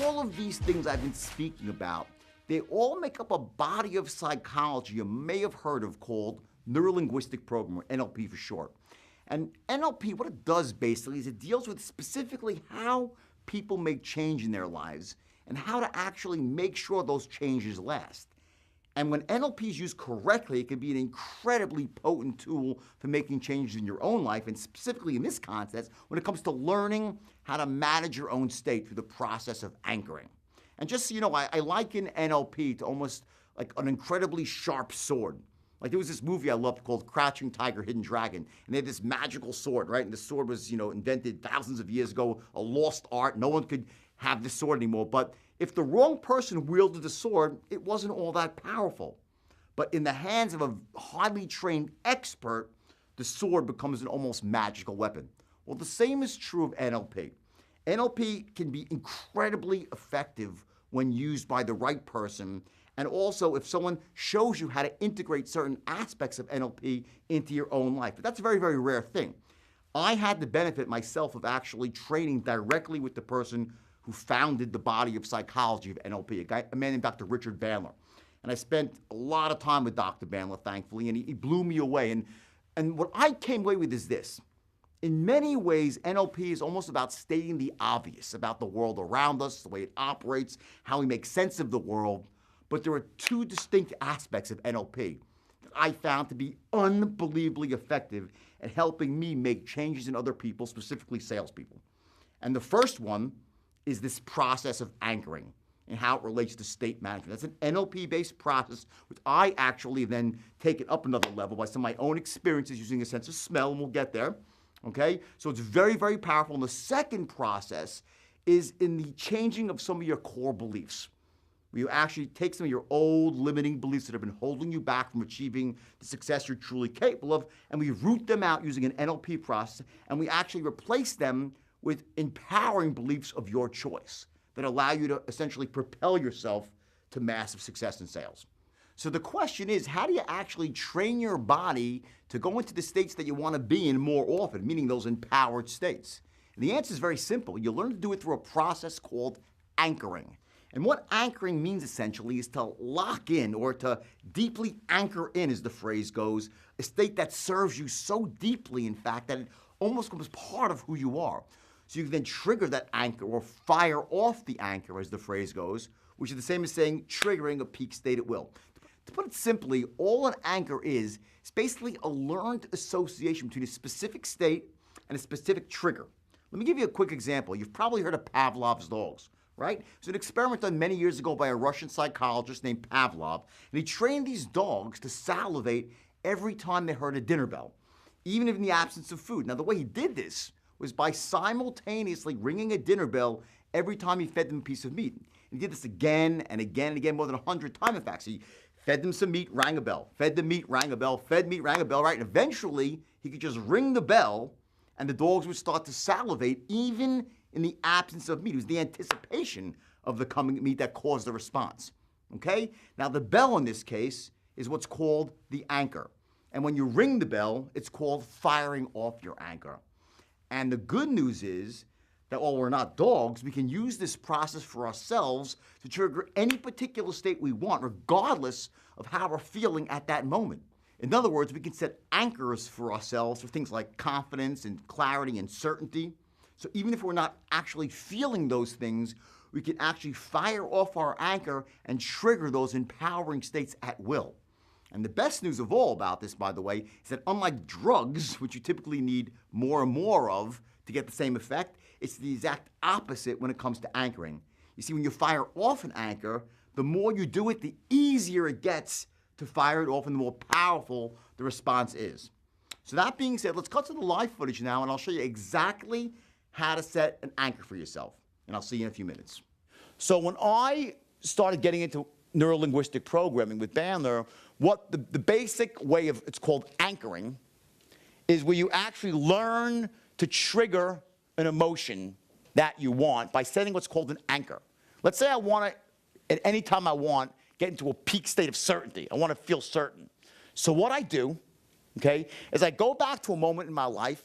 all of these things I've been speaking about, they all make up a body of psychology you may have heard of called Neuro-Linguistic Programming, or NLP for short. And NLP, what it does basically is it deals with specifically how people make change in their lives and how to actually make sure those changes last. And when NLP is used correctly, it can be an incredibly potent tool for making changes in your own life, and specifically in this context, when it comes to learning how to manage your own state through the process of anchoring. And just so you know, I liken NLP to almost like an incredibly sharp sword. Like there was this movie I loved called Crouching Tiger, Hidden Dragon, and they had this magical sword, right? And the sword was, invented thousands of years ago, a lost art. No one could have this sword anymore. But if the wrong person wielded the sword, it wasn't all that powerful. But in the hands of a highly trained expert, the sword becomes an almost magical weapon. Well, the same is true of NLP. NLP can be incredibly effective when used by the right person, and also if someone shows you how to integrate certain aspects of NLP into your own life. But that's a very, very rare thing. I had the benefit myself of actually training directly with the person who founded the body of psychology of NLP, a man named Dr. Richard Bandler. And I spent a lot of time with Dr. Bandler, thankfully, and he blew me away. And what I came away with is this. In many ways, NLP is almost about stating the obvious about the world around us, the way it operates, how we make sense of the world. But there are two distinct aspects of NLP that I found to be unbelievably effective at helping me make changes in other people, specifically salespeople. And the first one is this process of anchoring and how it relates to state management. That's an NLP-based process, which I actually then take it up another level by some of my own experiences using a sense of smell, and we'll get there. Okay? So it's very, very powerful. And the second process is in the changing of some of your core beliefs. Where you actually take some of your old limiting beliefs that have been holding you back from achieving the success you're truly capable of, and we root them out using an NLP process, and we actually replace them with empowering beliefs of your choice that allow you to essentially propel yourself to massive success in sales. So the question is, how do you actually train your body to go into the states that you want to be in more often, meaning those empowered states? And the answer is very simple. You learn to do it through a process called anchoring. And what anchoring means essentially is to lock in, or to deeply anchor in, as the phrase goes, a state that serves you so deeply, in fact, that it almost becomes part of who you are. So you can then trigger that anchor, or fire off the anchor, as the phrase goes, which is the same as saying triggering a peak state at will. To put it simply, all an anchor is basically a learned association between a specific state and a specific trigger. Let me give you a quick example. You've probably heard of Pavlov's dogs, right? It's an experiment done many years ago by a Russian psychologist named Pavlov, and he trained these dogs to salivate every time they heard a dinner bell, even in the absence of food. Now, the way he did this was by simultaneously ringing a dinner bell every time he fed them a piece of meat. And he did this again and again and again, more than 100 times, in fact. So he fed them some meat, rang a bell, fed them meat, rang a bell, fed meat, rang a bell, right? And eventually, he could just ring the bell, and the dogs would start to salivate even in the absence of meat. It was the anticipation of the coming meat that caused the response, okay? Now, the bell in this case is what's called the anchor. And when you ring the bell, it's called firing off your anchor. And the good news is that while we're not dogs, we can use this process for ourselves to trigger any particular state we want, regardless of how we're feeling at that moment. In other words, we can set anchors for ourselves for things like confidence and clarity and certainty. So even if we're not actually feeling those things, we can actually fire off our anchor and trigger those empowering states at will. And the best news of all about this, by the way, is that unlike drugs, which you typically need more and more of to get the same effect, it's the exact opposite when it comes to anchoring. You see, when you fire off an anchor, the more you do it, the easier it gets to fire it off and the more powerful the response is. So that being said, let's cut to the live footage now, and I'll show you exactly how to set an anchor for yourself. And I'll see you in a few minutes. So when I started getting into neuro-linguistic programming with Bandler, what the basic way of, it's called anchoring, is where you actually learn to trigger an emotion that you want by setting what's called an anchor. Let's say I want to, at any time I want, get into a peak state of certainty. I want to feel certain. So what I do, okay, is I go back to a moment in my life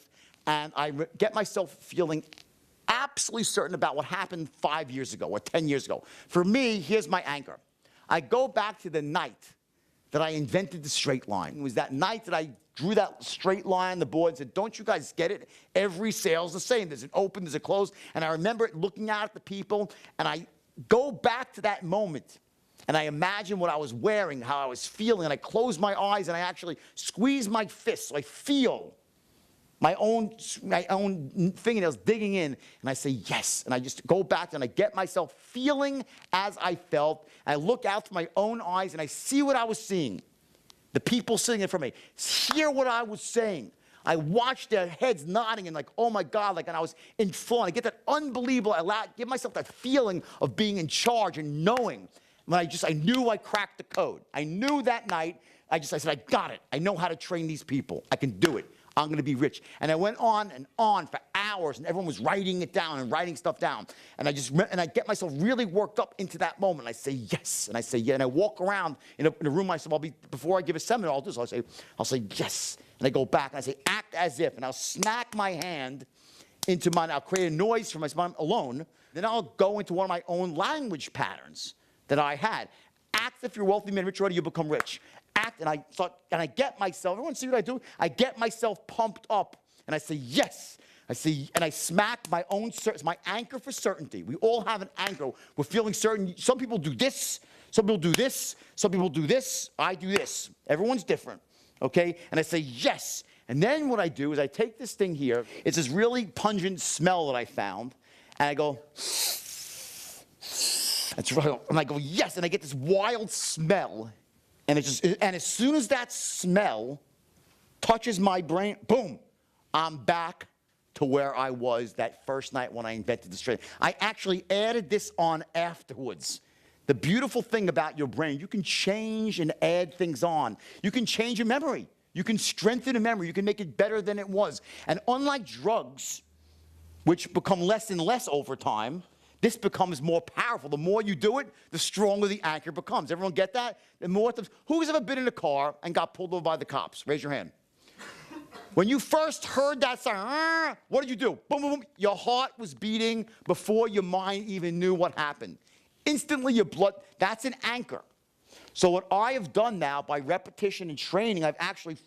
and I get myself feeling absolutely certain about what happened 5 years ago or 10 years ago. For me, here's my anchor. I go back to the night that I invented the straight line. It was that night that I drew that straight line on the board and said, don't you guys get it? Every sale's the same. There's an open, there's a close. And I remember looking out at the people, and I go back to that moment, and I imagine what I was wearing, how I was feeling, and I close my eyes, and I actually squeeze my fists so I feel my own fingernails digging in, and I say yes, and I just go back and I get myself feeling as I felt. I look out through my own eyes and I see what I was seeing. The people sitting in front of me, hear what I was saying. I watched their heads nodding and like, oh my God, like, and I was in full. I get that unbelievable, give myself that feeling of being in charge and knowing. When I knew I cracked the code. I knew that night, I said, I got it. I know how to train these people. I can do it. I'm going to be rich. And I went on and on for hours, and everyone was writing it down and writing stuff down. And I get myself really worked up into that moment. I say yes, and I say yeah, and I walk around in a room myself. Before I give a seminar, I'll do this. I'll say yes, and I go back and I say act as if, and I'll smack my hand into mine. I'll create a noise for myself. I'm alone. Then I'll go into one of my own language patterns that I had. Act if you're wealthy, man, rich, or you become rich. Act, and I get myself, everyone see what I do? I get myself pumped up, and I say yes. And I smack my own, it's my anchor for certainty. We all have an anchor. We're feeling certain. Some people do this, some people do this, some people do this, I do this. Everyone's different, okay? And I say yes. And then what I do is I take this thing here. It's this really pungent smell that I found, and I go, that's right, and I go yes, and I get this wild smell. And as soon as that smell touches my brain, boom, I'm back to where I was that first night when I invented the straight. I actually added this on afterwards. The beautiful thing about your brain, you can change and add things on. You can change your memory. You can strengthen a memory. You can make it better than it was. And unlike drugs, which become less and less over time, this becomes more powerful. The more you do it, the stronger the anchor becomes. Everyone get that? Who's ever been in a car and got pulled over by the cops? Raise your hand. When you first heard that sound, what did you do? Boom, boom, boom. Your heart was beating before your mind even knew what happened. Instantly, your blood, that's an anchor. So what I have done now by repetition and training, I've actually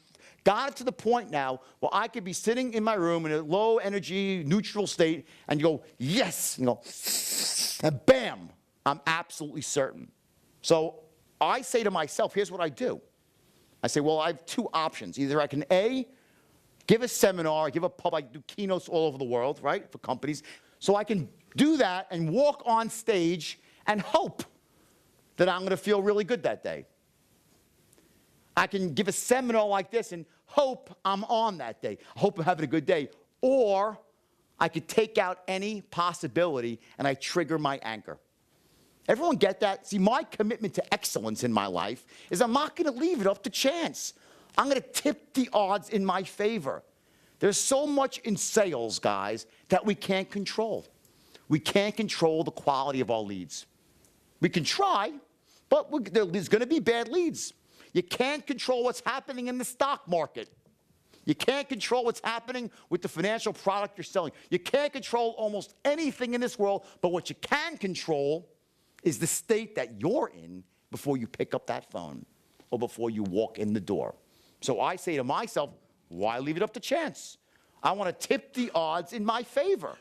got it to the point now where I could be sitting in my room in a low energy, neutral state, and you go, yes, and bam, I'm absolutely certain. So I say to myself, here's what I do. I say, well, I have two options. Either I can A, give a seminar, give a pub, I do keynotes all over the world, right, for companies. So I can do that and walk on stage and hope that I'm going to feel really good that day. I can give a seminar like this and hope I'm on that day. I hope I'm having a good day. Or I could take out any possibility and I trigger my anchor. Everyone get that? See, my commitment to excellence in my life is I'm not going to leave it up to chance. I'm going to tip the odds in my favor. There's so much in sales, guys, that we can't control. We can't control the quality of our leads. We can try, but there's going to be bad leads. You can't control what's happening in the stock market. You can't control what's happening with the financial product you're selling. You can't control almost anything in this world, but what you can control is the state that you're in before you pick up that phone or before you walk in the door. So I say to myself, why leave it up to chance? I want to tip the odds in my favor.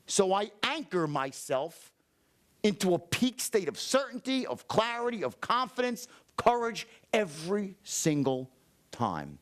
So I anchor myself into a peak state of certainty, of clarity, of confidence, courage every single time.